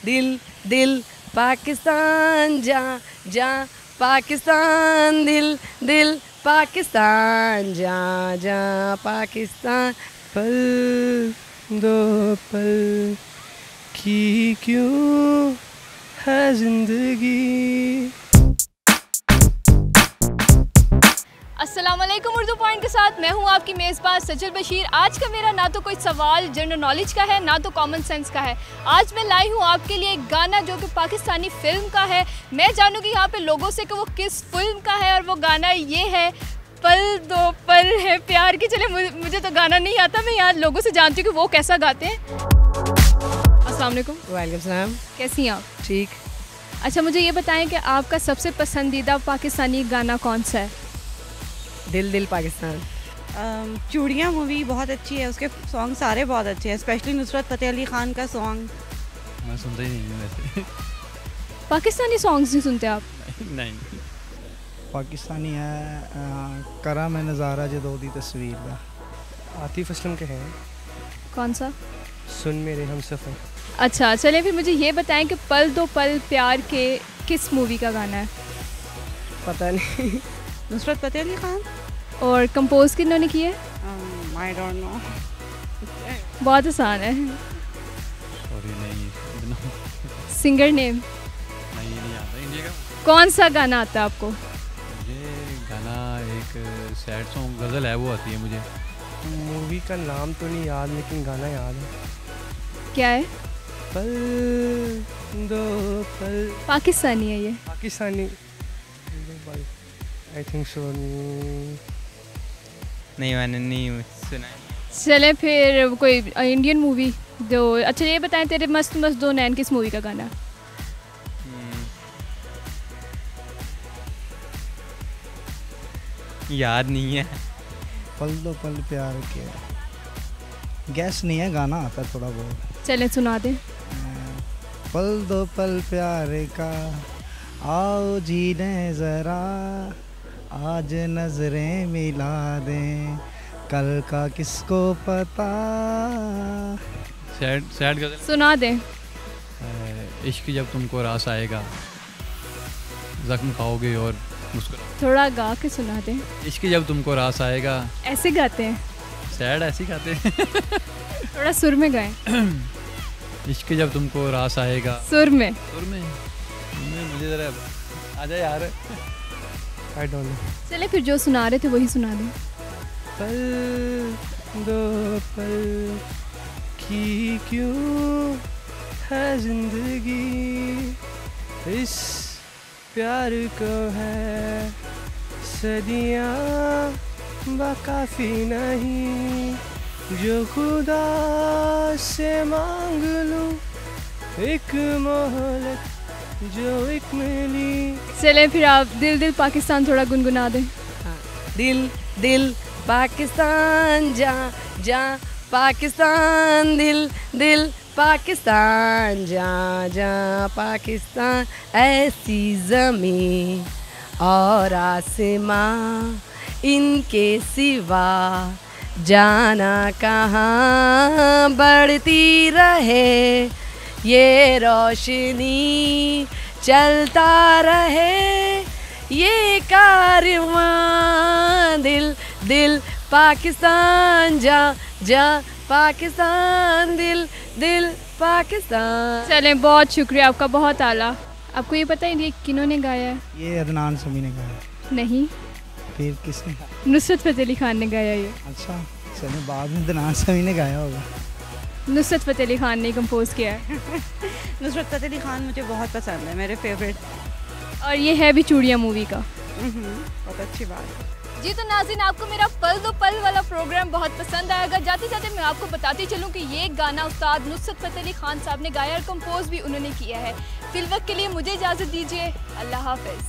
दिल दिल पाकिस्तान जा जा पाकिस्तान दिल दिल पाकिस्तान जा जा पाकिस्तान पल दो पल की क्यों है जिंदगी। अस्सलामुअलैकुम उर्दू पॉइंट के साथ मैं हूं आपकी मेज़बान सजल बशीर। आज का मेरा ना तो कोई सवाल जनरल नॉलेज का है ना तो कॉमन सेंस का है। आज मैं लाई हूं आपके लिए एक गाना जो कि पाकिस्तानी फ़िल्म का है। मैं जानूंगी यहाँ पे लोगों से कि वो किस फिल्म का है और वो गाना ये है पल दो पल है प्यार की। चले मुझे तो गाना नहीं आता, मैं यहाँ लोगों से जानती हूँ कि वो कैसा गाते हैं। अस्सलाम वालेकुम। वालेकुम सलाम। कैसी हैं आप? ठीक। अच्छा, मुझे ये बताएं कि आपका सबसे पसंदीदा पाकिस्तानी गाना कौन सा है? दिल दिल पाकिस्तान। चूड़ियाँ मूवी बहुत अच्छी है, उसके सॉन्ग सारे बहुत अच्छे हैं, स्पेशली नुसरत फ़तेह अली ख़ान का सॉन्ग। मैं सुनता ही नहीं हूँ वैसे। पाकिस्तानी सॉन्ग्स नहीं सुनते आप? नहीं। पाकिस्तानी है करा मैं नज़ारा जो दो दी तस्वीर का। आतिफ असलम के हैं। कौन सा? सुन मेरे हमसफ़र। अच्छा, चलिए फिर मुझे ये बताएं कि पल दो पल प्यार के किस मूवी का गाना है? पता नहीं। नुसरत फ़तेह अली ख़ान। और कंपोज किन्होंने किया है? I don't know. बहुत आसान है। सॉरी नहीं। Singer name? नहीं, ये नहीं आता इंडिया का। कौन सा गाना आता है आपको? मुझे गाना एक सैड सॉन्ग गज़ल है वो आती है मुझे। मूवी का नाम तो नहीं याद लेकिन गाना याद है। क्या है? पल दो पल। पाकिस्तानी है ये? Pakistani I think so. नहीं, मैंने नहीं सुना। चले फिर कोई इंडियन मूवी जो। अच्छा ये बताएं तेरे मस्त मस्त दो नैन किस मूवी का गाना है? याद नहीं है। पल दो पल प्यार के गैस नहीं है, गाना आता थोड़ा बहुत। चले सुना दे। पल दो पल प्यार का आओ जीने ज़रा, आज नजरें मिला दें कल का किसको पता। सैड गज़ल। सुना दे। इश्क जब तुमको रास आएगा, जख्म खाओगे और मुस्कुरा। थोड़ा गा के सुना दे। इश्क जब तुमको रास आएगा। ऐसे गाते हैं? सैड ऐसे ही गाते हैं। थोड़ा सुर में गाएं। इश्क जब तुमको रास आएगा। सुर में? सुर में मुझे ज़रा आजा यार। I don't know. चले फिर जो सुना रहे थे वही सुना दे। पल दो पल की क्यों है जिंदगी, इस प्यार को है सदियाँ बाकाफी नहीं, जो खुदा से मांग लूँ एक मोहलत जो एक मिली। चले फिर आप दिल दिल पाकिस्तान थोड़ा गुनगुना दें। दिल दिल पाकिस्तान जा जा पाकिस्तान दिल दिल पाकिस्तान जा जा पाकिस्तान, ऐसी ज़मीं और आसमां इनके सिवा जाना कहाँ, बढ़ती रहे ये रोशनी चलता रहे ये कारवां, दिल दिल पाकिस्तान जा जा पाकिस्तान दिल दिल पाकिस्तान। चलें, बहुत शुक्रिया आपका, बहुत आला। आपको ये पता है ये किन्होंने गाया है? ये अदनान समी ने गाया। नहीं, फिर किसने? नुसरत फ़तेह अली ख़ान ने गाया ये। अच्छा, चलो बाद में अदनान समी ने गाया होगा। नुसरत फ़तेह अली ख़ान ने कंपोज किया है। नुसरत फ़तेह अली ख़ान मुझे बहुत पसंद है, मेरे फेवरेट। और ये है भी चूड़ियाँ मूवी का। बहुत अच्छी बात है। जी तो नाज़रीन, आपको मेरा पल दो पल वाला प्रोग्राम बहुत पसंद आएगा। जाते जाते मैं आपको बताती चलूँ कि ये गाना उस्ताद नुसरत फ़तेह अली ख़ान साहब ने गाया और कंपोज भी उन्होंने किया है। फिलवक्त के लिए मुझे इजाज़त दीजिए। अल्लाह हाफ़िज़।